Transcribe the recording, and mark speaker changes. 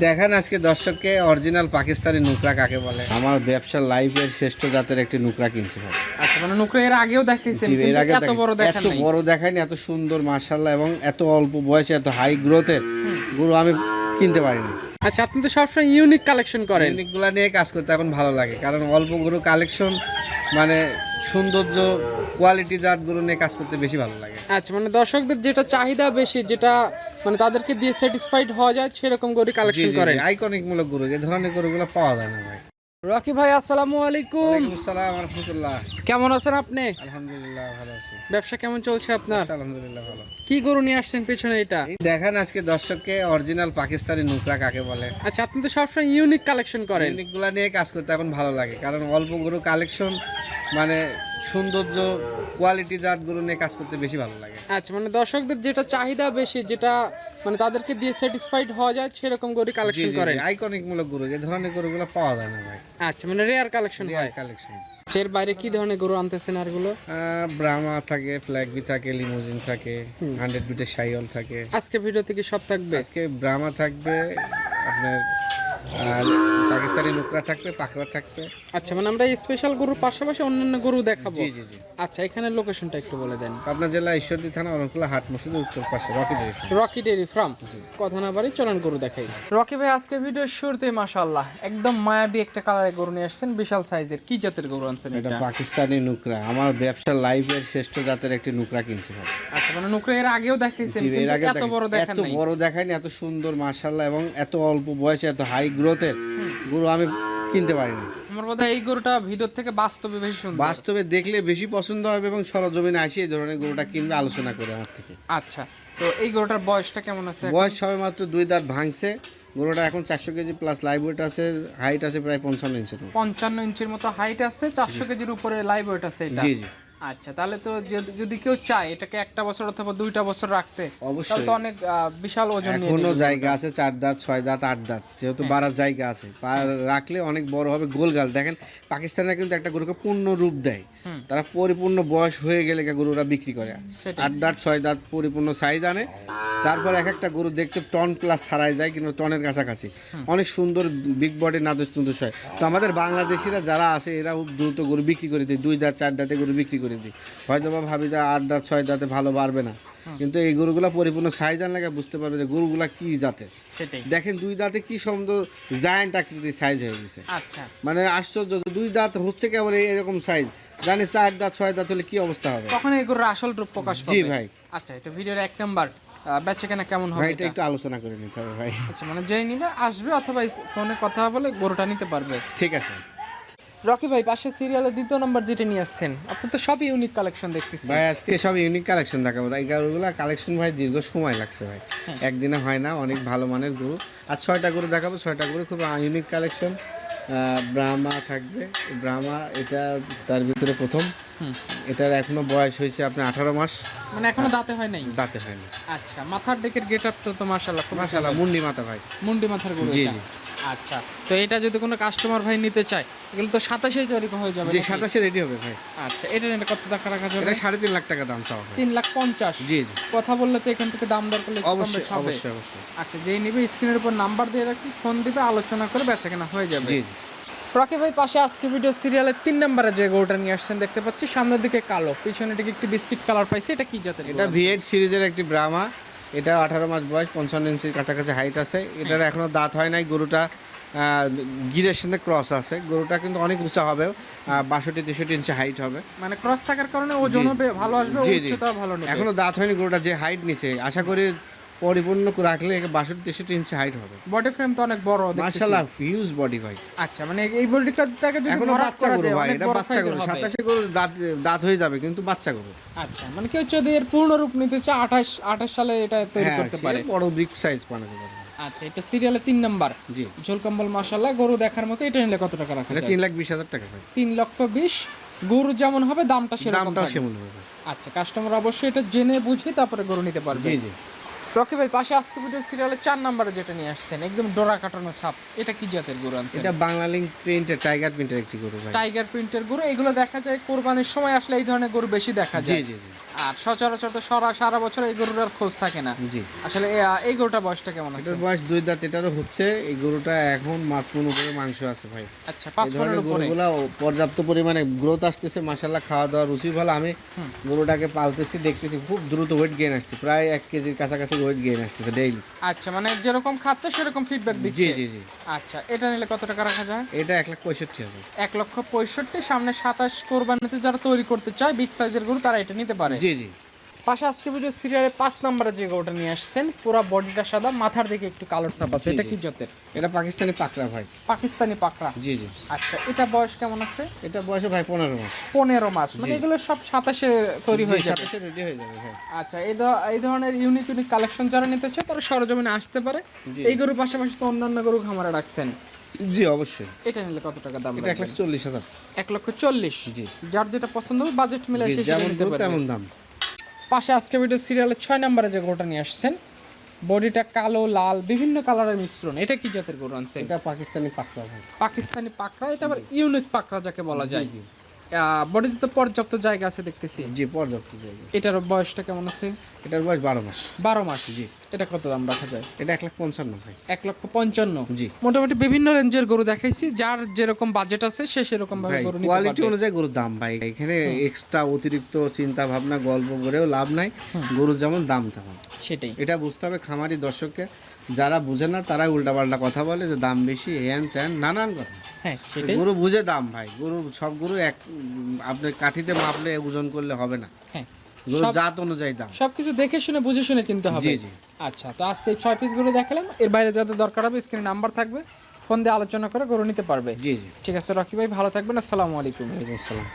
Speaker 1: দেখান আজকে দর্শককে অরিজিনাল পাকিস্তানি নুকরা কাকে বলে। আমার ব্যবসার লাইফের শ্রেষ্ঠ জাতের একটি নুকরা কিনছি ভাই।
Speaker 2: আচ্ছা, মানে নুকরা এর আগেও দেখাইছেন,
Speaker 1: জি, এর আগে
Speaker 2: এত বড় দেখান
Speaker 1: এত
Speaker 2: নাই।
Speaker 1: বড় দেখায়নি, এত সুন্দর মাশাআল্লাহ, এবং এত অল্প বয়সে এত হাই গ্রোথের গরু আমি কিনতে পারিনি।
Speaker 2: আচ্ছা, আপনি তো সবসময় ইউনিক কালেকশন করেন।
Speaker 1: ইউনিকগুলা নিয়ে কাজ করতে এখন ভালো লাগে, কারণ অল্প গরু কালেকশন মানে সৌন্দর্য কোয়ালিটি জাত গরু নিয়ে কাজ করতে বেশি ভালো লাগে।
Speaker 2: আচ্ছা, মানে দর্শকদের যেটা চাহিদা বেশি, যেটা মানে তাদেরকে দিয়ে স্যাটিসফাইড হওয়া যায় সেরকম গরু কালেকশন করেন।
Speaker 1: আইকনিক মূলক গরু, এই ধরনের গরুগুলো পাওয়া যায় না ভাই।
Speaker 2: রকি ভাই, আসসালামু আলাইকুম।
Speaker 1: ওয়ালাইকুম আসসালাম ওয়া রাহমাতুল্লাহ।
Speaker 2: কেমন আছেন আপনি?
Speaker 1: আলহামদুলিল্লাহ ভালো আছি।
Speaker 2: ব্যবসা কেমন চলছে আপনার?
Speaker 1: আলহামদুলিল্লাহ ভালো।
Speaker 2: কি গরু নিয়ে আসছেন পেছনে এটা?
Speaker 1: দেখান আজকে দর্শককে অরিজিনাল পাকিস্তানি নুকরা কাকে বলে।
Speaker 2: আচ্ছা, আপনি তো সবসময় ইউনিক কালেকশন করেন।
Speaker 1: ইউনিকগুলা নিয়ে কাজ করতে এখন ভালো লাগে, কারণ অল্প গরু কালেকশন মানে সৌন্দর্য কোয়ালিটি জাত গরু নিয়ে কাজ করতে বেশি ভালো লাগে।
Speaker 2: আচ্ছা, মানে দর্শকদের যেটা চাহিদা বেশি, যেটা মানে তাদেরকে দিয়ে স্যাটিসফাইড হওয়া যায় সেরকম গরু কালেকশন করেন।
Speaker 1: আইকনিক মূলক গরু, এই ধরনের গরুগুলো পাওয়া যায় না ভাই।
Speaker 2: আচ্ছা, মানে রেয়ার কালেকশন হয়।
Speaker 1: কালেকশন
Speaker 2: এর বাইরে কি ধরনের গরু আনতেছেন আরগুলো?
Speaker 1: ব্রাহ্মা থাকে, ফ্ল্যাগ বি থাকে, লিমোজিন থাকে, 100 বিটের শাইওয়াল থাকে।
Speaker 2: আজকে ভিডিওতে কি সব থাকবে?
Speaker 1: আজকে ব্রাহ্মা থাকবে, আপনার পাকিস্তানি নুকরা থাকবে, পাকড়া থাকবে।
Speaker 2: আচ্ছা, মানে আমরা এই স্পেশাল গরুর পাশাপাশি অন্যান্য গরু দেখাবো।
Speaker 1: জি জি জি।
Speaker 2: আচ্ছা, এখানের লোকেশনটা একটু বলে দেন।
Speaker 1: পাবনা জেলা ঈশ্বরদী থানা অরণকুলা হাট মসজিদের উত্তর পাশে Rocky dairy farm.
Speaker 2: Rocky dairy farm. কথা না বাড়ি চলন গরু দেখাই। রকি ভাই, আজকে ভিডিওর শুরুতে মাশাআল্লাহ একদম মায়াবী একটা কালারের গরু নিয়ে আসছেন, বিশাল সাইজের। কি জাতের গরু আনছেন
Speaker 1: এটা?
Speaker 2: এটা
Speaker 1: পাকিস্তানি নুকরা। আমার ব্যবসার লাইফের শ্রেষ্ঠ জাতের একটি নুকরা কিনছি ভাই।
Speaker 2: আচ্ছা, মানে নুকরা এর আগেও দেখাইছেন,
Speaker 1: জি, এর আগে
Speaker 2: এত বড় দেখান
Speaker 1: এত
Speaker 2: নাই।
Speaker 1: বড় দেখায়নি, এত সুন্দর মাশাআল্লাহ, এবং এত অল্প বয়সে এত হাই গ্রোথের গরু আমি কিনতে পারিনি।
Speaker 2: আমার বোধহয় এই গরুটা ভিডিও থেকে বাস্তবে বেশি সুন্দর।
Speaker 1: বাস্তবে দেখলে বেশি পছন্দ হবে, এবং সরজমিনে আসি এই ধরনের গরুটা কিনবে আলোচনা করে আমার থেকে।
Speaker 2: আচ্ছা, তো এই গরুটার বয়সটা কেমন আছে?
Speaker 1: বয়স সবে মাত্র 2 দাঁত ভাঙছে। গরুটা এখন 400 কেজি প্লাস লাইভ ওয়েট আছে, হাইট আছে প্রায় 55 ইঞ্চি।
Speaker 2: 55 ইঞ্চির মতো হাইট আছে, 400 কেজির উপরে লাইভ ওয়েট আছে এটা।
Speaker 1: জি জি।
Speaker 2: আচ্ছা, তাহলে তো যদি কেউ চায় এটাকে একটা বছর অথবা 2টা বছর রাখতে,
Speaker 1: অবশ্যই।
Speaker 2: তাহলে তো অনেক বিশাল ওজন নিয়ে
Speaker 1: এখনো
Speaker 2: নেবে।
Speaker 1: জায়গা আছে, 4 দাঁত 6 দাঁত 8 দাঁত, যেহেতু বাড়ার জায়গা আছে, রাখলে অনেক বড় হবে। গোলগাল দেখেন, পাকিস্তানরা কিন্তু একটা গরুকে পূর্ণ রূপ দেয়, তারা পরিপূর্ণ বয়স হয়ে গেলে গরুরা বিক্রি করে। 8 দাঁত 6 দাঁত পরিপূর্ণ সাইজ আনে, তারপর এক একটা গরু দেখতে টন প্লাস ছাড়াই যায়, কিন্তু টনের কাছাকাছি অনেক সুন্দর বিগ বডি নাদুস টুন্দুস হয়। তো আমাদের বাংলাদেশিরা যারা আছে এরা খুব দ্রুত গরু বিক্রি করে দেয়, 2 দাঁত 4 দাঁতে গরু বিক্রি করে দিই। হয়তো বা ভাবি যে 8 দাঁত 6 দাঁতে ভালো বাড়বে না, কিন্তু এই গরুগুলা পরিপূর্ণ সাইজ আনলে বুঝতে পারবে যে গরুগুলা কি জাতের।
Speaker 2: সেটাই।
Speaker 1: দেখেন 2 দাঁতে কি সুন্দর জায়ান্ট আকৃতির সাইজ হয়ে গেছে,
Speaker 2: আচ্ছা,
Speaker 1: মানে আশ্চর্য। 2 দাঁত হচ্ছে কেবল এরকম সাইজ, জানি 4 দাঁত 6 দাঁত হলে কি অবস্থা হবে।
Speaker 2: তখন এই গরুর আসল রূপ প্রকাশ পাবে।
Speaker 1: জি ভাই।
Speaker 2: আচ্ছা, এটা ভিডিওর 1 নাম্বার বেচাকেনা কেমন হবে
Speaker 1: ভাই এটা
Speaker 2: এটা?
Speaker 1: একটু আলোচনা করে নিতে হবে ভাই।
Speaker 2: আচ্ছা, মানে যেই নিবে আসবে অথবা ফোনে কথা বলে গরুটা নিতে পারবে।
Speaker 1: ঠিক আছে
Speaker 2: রকি ভাই, পাশে সিরিয়ালের 2য় নাম্বার যেটা নিয়ে আসছেন, আপনি তো সবই ইউনিক কালেকশন দেখতেছি।
Speaker 1: ভাই। আজকে সব ইউনিক কালেকশন দেখাবো। এই গরুগুলা কালেকশন ভাই দীর্ঘ সময় লাগছে ভাই, একদিনে হয় না, অনেক ভালো মানের গরু। আর 6টা গরু দেখাবো, 6টা গরু খুব ইউনিক কালেকশন। ব্রাহ্মা থাকবে, ব্রাহ্মা এটা তার ভিতরে প্রথম। এটার এখনো বয়স হয়েছে আপনার 18 মাস,
Speaker 2: মানে এখনো দাঁতে হয় নাই।
Speaker 1: দাঁতে হয়নি।
Speaker 2: আচ্ছা, মাথার দিকের গেটআপ তো মাশাআল্লাহ খুব
Speaker 1: মাশাআল্লাহ, মুন্ডি মাথা ভাই,
Speaker 2: মুন্ডি মাথার গরু
Speaker 1: জি
Speaker 2: এটা।
Speaker 1: জি।
Speaker 2: আচ্ছা, তো এটা যদি কোনো কাস্টমার ভাই নিতে চায়, এগুলো তো 27 তৈরি হয়ে যাবে
Speaker 1: জি,
Speaker 2: নাকি?
Speaker 1: 27 রেডি হবে ভাই।
Speaker 2: আচ্ছা, এটা নিলে কত টাকা রাখা যাবে?
Speaker 1: এটা 3.5 লাখ টাকা দাম চাওয়া হয়।
Speaker 2: 3,50,000।
Speaker 1: জি জি,
Speaker 2: কথা বললে তো এখান থেকে দাম দর করলে একটু কম
Speaker 1: অবশ্যই
Speaker 2: বেশ হবে।
Speaker 1: অবশ্যই অবশ্যই।
Speaker 2: আচ্ছা, যেই নিবে স্ক্রিনের উপর নাম্বার দিয়ে রাখি, ফোন দিবে, আলোচনা করে বেচাকেনা হয়ে যাবে।
Speaker 1: জি জি।
Speaker 2: রকি ভাই, পাশে আজকে ভিডিও সিরিয়ালের 3 নম্বরে যে গরুটা নিয়ে আসছেন দেখতে পাচ্ছি, সামনের দিকে কালো, পিছনে দিকে একটু বিস্কিট কালার পাইছে। এটা কি জাতের?
Speaker 1: এটা V8 সিরিজের একটি ব্রাহ্মা। এটা 18 মাস বয়স, 55 ইঞ্চির কাছাকাছি হাইট আছে। এটার এখনো দাঁত হয় নাই। গরুটা গিরের সাথে ক্রস আছে। গরুটা কিন্তু অনেক উঁচা হবে, 62-63 ইঞ্চি হাইট হবে।
Speaker 2: মানে ক্রস থাকার কারণে ওজন হবে ভালো আসবে,
Speaker 1: জি জি।
Speaker 2: উচ্চতা ভালো নেবে।
Speaker 1: এখনো দাঁত হয়নি, গরুটা যে হাইট নিছে আশা করি পরিপূর্ণ রাখলে 62-63 ইঞ্চি হাইট হবে।
Speaker 2: বডি ফ্রেম তো অনেক বড় দেখতেছি।
Speaker 1: মাশাআল্লাহ, হিউজ বডি ভাই।
Speaker 2: আচ্ছা, মানে এই বডিটাকে যদি
Speaker 1: এখনো
Speaker 2: ভরাট
Speaker 1: বাচ্চা
Speaker 2: করা
Speaker 1: গরু
Speaker 2: যায়,
Speaker 1: ভাই,
Speaker 2: অনেক
Speaker 1: এটা
Speaker 2: বড়
Speaker 1: বাচ্চা
Speaker 2: সাইজের
Speaker 1: গরু।
Speaker 2: হবে।
Speaker 1: 27 গরু দাঁত হয়ে যাবে, কিন্তু বাচ্চা গরু।
Speaker 2: আচ্ছা, মানে কেউ যদি এর পূর্ণ রূপ নিতে চায় 28 সালে এটা তৈরি
Speaker 1: হ্যাঁ,
Speaker 2: করতে পারে।
Speaker 1: বড় বিগ সাইজ বানাতে পারবে।
Speaker 2: আচ্ছা, এটা সিরিয়ালে 3 নাম্বার।
Speaker 1: জি।
Speaker 2: ঝোল কম্বল মাশাআল্লাহ, গরু দেখার মতো। এটা নিলে কত টাকা রাখা
Speaker 1: এটা
Speaker 2: যায়?
Speaker 1: 3,20,000 টাকা ভাই।
Speaker 2: 3,20,000। গরু যেমন হবে দামটা সেরকম
Speaker 1: দামটাও
Speaker 2: থাকবে।
Speaker 1: সেমন হবে ভাই।
Speaker 2: আচ্ছা, কাস্টমার অবশ্যই এটা জেনে বুঝে তারপরে গরু নিতে পারবে।
Speaker 1: জি জি।
Speaker 2: রকি ভাই, পাশে আজকে ভিডিও সিরিয়ালে 4 নম্বরে যেটা নিয়ে আসছেন, একদম ডোরা কাটানো ছাপ, এটা কি জাতের গরু আনছেন?
Speaker 1: এটা বাংলালিংক প্রিন্টের, টাইগার প্রিন্টের একটি গরু ভাই।
Speaker 2: টাইগার প্রিন্টের গরু। এগুলো দেখা যায় কোরবানির সময় আসলে এই ধরনের গরু বেশি দেখা
Speaker 1: জি
Speaker 2: যায়।
Speaker 1: জি জি।
Speaker 2: আর সচরাচর তো সারা বছর এই গরুটার খোঁজ থাকে না।
Speaker 1: জি।
Speaker 2: আসলে এই গরুটা বয়সটা কেমন আছে?
Speaker 1: এটার বয়স 2 দাঁত, এটারও হচ্ছে। এই গরুটা এখন 5 মণ উপরে মাংস আছে ভাই।
Speaker 2: আচ্ছা,
Speaker 1: এই
Speaker 2: 5
Speaker 1: ধরনের
Speaker 2: মণের উপরে।
Speaker 1: গরুগুলা পর্যাপ্ত পরিমাণে গ্রোথ আসতেছে মাশাআল্লাহ, খাওয়া দাওয়া রুচি ভালো। আমি গরুটাকে পালতেছি, দেখতেছি খুব দ্রুত ওয়েট গেইন আসছে, প্রায় 1 কেজির কাছাকাছি ওয়েট গেইন আসতেছে ডেইলি।
Speaker 2: আচ্ছা, মানে যেরকম খাচ্ছে সেরকম ফিডব্যাক দিচ্ছে।
Speaker 1: জি জি জি।
Speaker 2: আচ্ছা, এটা নিলে কত টাকা রাখা যায়?
Speaker 1: এটা 1,65,000।
Speaker 2: 1,65,000। সামনে 27 কোরবানিতে যারা তৈরি করতে চায় বিগ সাইজের গরু, তারা এটা নিতে পারে।
Speaker 1: জি জি।
Speaker 2: পাশে আজকে ভিডিও সিরিয়ালে 5 নম্বরে যে গরুটা নিয়ে আসছেন, পুরো বডিটা সাদা, মাথার দিকে একটু কালোর ছাপ আছে, এটা কি জাতের?
Speaker 1: এটা পাকিস্তানি পাকড়া ভাই।
Speaker 2: পাকিস্তানি পাকড়া।
Speaker 1: জি জি।
Speaker 2: আচ্ছা, এটা বয়স কেমন আছে?
Speaker 1: এটা বয়স ভাই 15 মাস।
Speaker 2: 15 মাস, মানে এগুলো সব 27-এ তৈরি হয়ে যাবে।
Speaker 1: 27 রেডি হয়ে যাবে ভাই।
Speaker 2: আচ্ছা, এই ধরনের ইউনিক কালেকশন যারা নিতে চায় তারা সরজমিনে আসতে পারে। এই গরুর পাশাপাশি তো অন্যান্য গরু খামারে রাখছেন।
Speaker 1: জি অবশ্যই।
Speaker 2: এটা নিলে কত টাকা দাম?
Speaker 1: এটা 1,40,000।
Speaker 2: 1,40,000।
Speaker 1: জি।
Speaker 2: যার যেটা পছন্দ হবে বাজেট মিলাই সে
Speaker 1: যেমন
Speaker 2: নিতে
Speaker 1: গরু
Speaker 2: পারবে।
Speaker 1: তেমন দাম।
Speaker 2: পাশে আজকে ভিডিও সিরিয়ালের 6 নম্বরে যে গরুটা নিয়ে আসছেন, বডিটা কালো লাল বিভিন্ন কালারের মিশ্রণ, এটা কি জাতের গরু আনছেন?
Speaker 1: এটা পাকিস্তানি পাকড়া ভাই।
Speaker 2: পাকিস্তানি পাকড়া, এটা আবার ইউনিক পাকড়া যাকে বলা যায়। বডিতে তো পর্যাপ্ত জায়গা আছে দেখতেছি।
Speaker 1: জি পর্যাপ্ত জায়গা।
Speaker 2: এটার বয়সটা কেমন আছে?
Speaker 1: এটার বয়স 12 মাস।
Speaker 2: 12 মাস।
Speaker 1: জি।
Speaker 2: এটা কত দাম রাখা যায়?
Speaker 1: এটা 1,55,000 ভাই।
Speaker 2: 1,55,000।
Speaker 1: জি।
Speaker 2: মোটামুটি বিভিন্ন রেঞ্জের গরু দেখাইছি, যার যেরকম বাজেট আছে সে সেরকম ভাবে
Speaker 1: ভাই
Speaker 2: গরু নিতে
Speaker 1: কোয়ালিটি
Speaker 2: পারবে।
Speaker 1: অনুযায়ী গরুর দাম ভাই। এখানে এক্সট্রা অতিরিক্ত চিন্তা ভাবনা গল্প করেও লাভ নাই, গরুর যেমন দাম তেমন।
Speaker 2: সেটাই।
Speaker 1: এটা বুঝতে হবে খামারি দর্শককে, যারা বুঝে না তারাই উল্টাপাল্টা কথা বলে যে দাম বেশি হ্যান ত্যান নানান কথা।
Speaker 2: হ্যাঁ, সেটাই।
Speaker 1: গরু বুঝে দাম ভাই। গরু সব গরু এক আপনি কাঠিতে মাপলে ওজন করলে হবে না।
Speaker 2: হ্যাঁ,
Speaker 1: গরু জাত অনুযায়ী দাম।
Speaker 2: সবকিছু দেখে শুনে বুঝে শুনে কিনতে হবে।
Speaker 1: জি জি।
Speaker 2: আচ্ছা, তো আজকে 6 পিস গরু দেখালাম, এর বাইরে যাদের দরকার হবে স্ক্রিনে নাম্বার থাকবে, ফোন দিয়ে আলোচনা করে গরু নিতে পারবে।
Speaker 1: জি জি।
Speaker 2: ঠিক আছে রকি ভাই, ভালো থাকবেন, আসসালামু আলাইকুম।
Speaker 1: ওয়ালাইকুম আসসালাম।